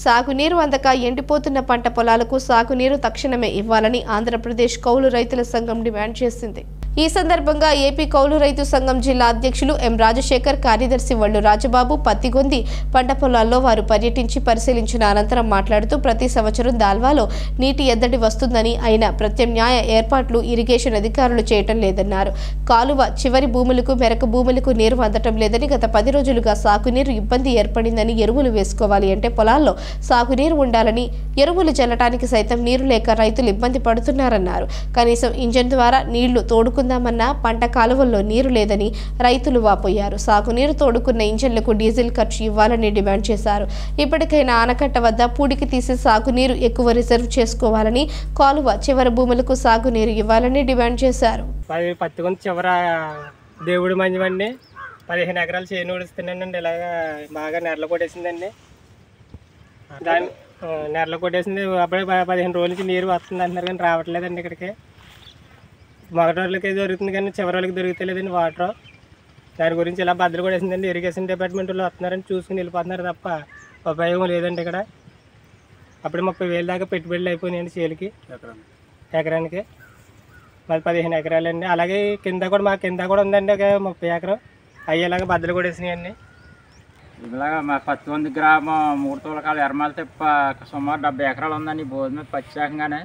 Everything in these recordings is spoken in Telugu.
సాగునీరు అందక ఎండిపోతున్న పంట పొలాలకు సాగునీరు తక్షణమే ఇవ్వాలని ఆంధ్రప్రదేశ్ కౌలు రైతుల సంఘం డిమాండ్ చేసింది. ఈ సందర్భంగా ఏపీ కౌలు రైతు సంఘం జిల్లా అధ్యక్షులు ఎం రాజశేఖర్, కార్యదర్శి వళ్ళు రాజబాబు పత్తిగొంది పంట పొలాల్లో వారు పర్యటించి పరిశీలించిన అనంతరం మాట్లాడుతూ ప్రతి సంవత్సరం దాల్వాలో నీటి ఎద్దడి వస్తుందని, అయినా ప్రత్యామ్నాయ ఏర్పాట్లు ఇరిగేషన్ అధికారులు చేయటం లేదన్నారు. కాలువ చివరి భూములకు మెరక భూములకు నీరు అందటం లేదని, గత 10 రోజులుగా సాగునీరు ఇబ్బంది ఏర్పడిందని, ఎరువులు వేసుకోవాలి అంటే పొలాల్లో సాగునీరు ఉండాలని, ఎరువులు చల్లటానికి సైతం నీరు లేక రైతులు ఇబ్బంది పడుతున్నారన్నారు. కనీసం ఇంజన్ ద్వారా నీళ్లు తోడుకుందామన్నా పంట కాలువల్లో నీరు లేదని రైతులు వాపోయారు. సాగునీరు తోడుకున్న ఇంజన్లకు డీజిల్ ఖర్చు ఇవ్వాలని డిమాండ్ చేశారు. ఇప్పటికైనా ఆనకట్ట వద్ద పూడికి తీసి సాగునీరు ఎక్కువ రిజర్వ్ చేసుకోవాలని, కాలువ చివరి భూములకు సాగునీరు ఇవ్వాలని డిమాండ్ చేశారు. పత్తిగొంత చివర దేవుడి మంజమండి 15 ఎకరాలు చేను ఊడిస్తున్నానండి. ఇలాగా బాగా నెరలు కొట్టేసిందండి. దాన్ని నెరలు కొట్టేసింది. అప్పుడే 15 రోజుల నుంచి నీరు వస్తుంది అంటున్నారు కానీ రావట్లేదండి. ఇక్కడికి మొదటి రోజులకి దొరుకుతుంది కానీ చివరి రోజులకి దొరుకుతలేదండి వాటర్. దాని గురించి ఇలా బద్దలు కొట్టేసిందండి. ఇరిగేషన్ డిపార్ట్మెంట్ వాళ్ళు వస్తున్నారని చూసుకుని వెళ్ళిపోతున్నారు తప్ప ఉపయోగం లేదండి. ఇక్కడ అప్పుడు 30,000 దాకా పెట్టుబడులు అయిపోయినాయండి చేలికి ఎకరానికి. మరి 15 ఎకరాలండి. అలాగే కింద కూడా మా కింద కూడా ఉందండి ఒక 30 ఎకరం. అయ్యేలాగా బద్దలు కొట్టేసినాయండి. ఇలాగా మా పత్తిగొంది గ్రామం 3 తూలకాలు ఎర్రమాల తిప్ప సుమారు 70 ఎకరాలు ఉందండి. ఈ బోధి మీద ప్రత్యేకంగానే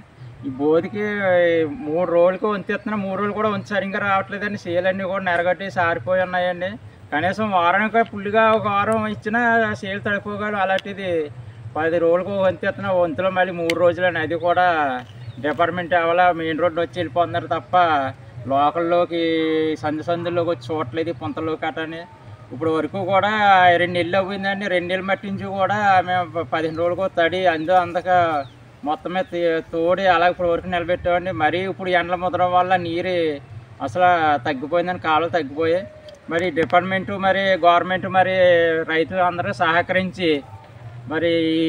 ఈ బోధికి 3 రోజులకి వంతేస్తున్నా, 3 రోజులు కూడా సరిగ్గా రావట్లేదండి. సేలన్నీ కూడా నెరగట్టేసి ఆరిపోయి ఉన్నాయండి. కనీసం వారానికి ఫుల్గా ఒక వారం ఇచ్చినా సేలు తడిపోగలరు. అలాంటిది 10 రోజులకు వంతేస్తున్నా, వంతులో మళ్ళీ 3 రోజులని. అది కూడా డిపార్ట్మెంట్ అవ్వాల మెయిన్ రోడ్డు వచ్చి వెళ్ళిపోతున్నారు తప్ప లోకల్లోకి సందుల్లోకి వచ్చి చూడట్లేదు పుంతలోకి అటని. ఇప్పుడు వరకు కూడా 2 నెలలు అవ్విందండి. 2 నెలలు మట్టించి కూడా మేము 15 రోజులకు తడి అందక మొత్తమే తోడి అలా ఇప్పుడు వరకు నిలబెట్టామండి. మరీ ఇప్పుడు ఎండల ముదరం వల్ల నీరు అసలు తగ్గిపోయిందని, కాలువలు తగ్గిపోయాయి. మరి డిపార్ట్మెంటు మరి గవర్నమెంట్ మరి రైతులు అందరూ సహకరించి మరి ఈ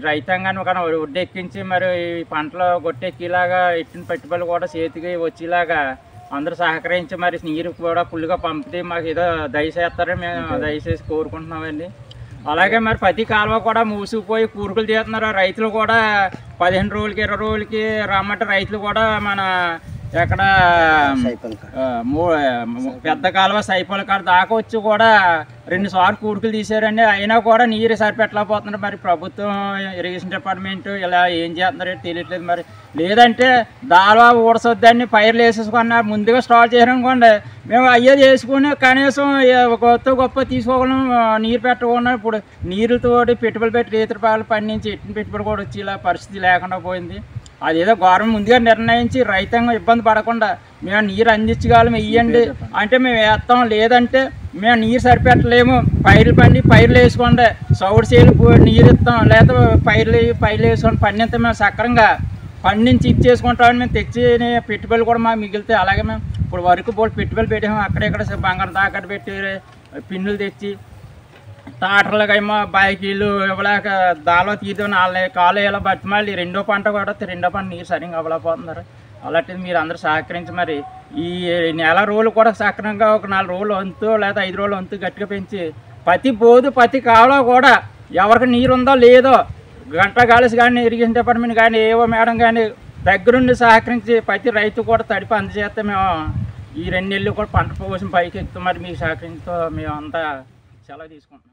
రైతాంగాన్ని ఒక ఒడ్డెక్కించి మరి ఈ పంటలు గొట్టెక్కిలాగా ఇట్టిన పెట్టుబడులు కూడా చేతికి వచ్చేలాగా అందరూ సహకరించి మరి నీరు కూడా ఫుల్గా పంపితే మాకు ఏదో దయచేస్తారని మేము దయచేసి కోరుకుంటున్నామండి. అలాగే మరి ప్రతి కాలువ కూడా మూసుకుపోయి కూరుకులు తీస్తున్నారు. రైతులు కూడా 15 రోజులకి 20 రోజులకి రమ్మంటే రైతులు కూడా మన ఎక్కడ పెద్ద కాలువ సైపోల కాడ దాకా వచ్చి కూడా 2 సార్లు కూరుకులు తీసారండి. అయినా కూడా నీరు సరిపెట్టలేకపోతున్నారు. మరి ప్రభుత్వం ఇరిగేషన్ డిపార్ట్మెంట్ ఇలా ఏం చేస్తున్నారో తెలియట్లేదు. మరి లేదంటే దాల్వా ఊడసొద్దని పైర్లు వేసేసుకున్నా ముందుగా స్టార్ట్ చేయాలనుకోండి, మేము అయ్యేది వేసుకుని కనీసం గొప్ప తీసుకోగలం. నీరు పెట్టకుండా ఇప్పుడు నీరుతోటి పెట్టుబడి పెట్టి రేతుపాలు పండించి ఎట్టిన పెట్టుబడి కూడా వచ్చి ఇలా పరిస్థితి లేకుండా పోయింది. అదేదో గవర్నమెంట్ ముందుగా నిర్ణయించి రైతాంగం ఇబ్బంది పడకుండా మేము నీరు అందించగలం ఇవ్వండి అంటే మేము వేస్తాం. లేదంటే మేము నీరు సరిపెట్టలేము, పైర్లు వేసుకోండి, సౌడు చేలు నీరు ఇస్తాం, లేదా పైర్లు వేసుకొని పండితే మేము సక్రంగా పండించి ఇచ్చేసుకుంటామని మేము తెచ్చి పెట్టుబడులు కూడా మాకు మిగిలితే. అలాగే మేము ఇప్పుడు వరకు పెట్టుబడులు పెట్టాము. అక్కడెక్కడ బంగారం తాకట్టు పెట్టి పిన్నులు తెచ్చి టాటర్లుగా ఏమో బైకీలు ఇవ్వలేక దాలో తీద్దామని వాళ్ళ కాలు ఇలా బట్టి మళ్ళీ రెండో పంట నీరు సరిగ్గా అవ్వలేకపోతున్నారు. అలాంటిది మీరు అందరూ సహకరించి మరి ఈ నెల రోజులు కూడా సక్రమంగా ఒక 4 రోజులు వంతు లేదా 5 రోజులు వంతు గట్టిగా పెంచి ప్రతి కాలువ కూడా ఎవరికి నీరు ఉందో లేదో గంట గాలిసి కానీ ఇరిగేషన్ డిపార్ట్మెంట్ కానీ ఏవో మేడం కానీ దగ్గరుండి సహకరించి ప్రతి రైతు కూడా తడిపి అందజేస్తే మేము ఈ 2 నెలలు కూడా పంట పోసిన పైకి ఎక్కుతాం. మరి మీకు సహకరించుతో మేము అంతా సెలవు తీసుకుంటాం.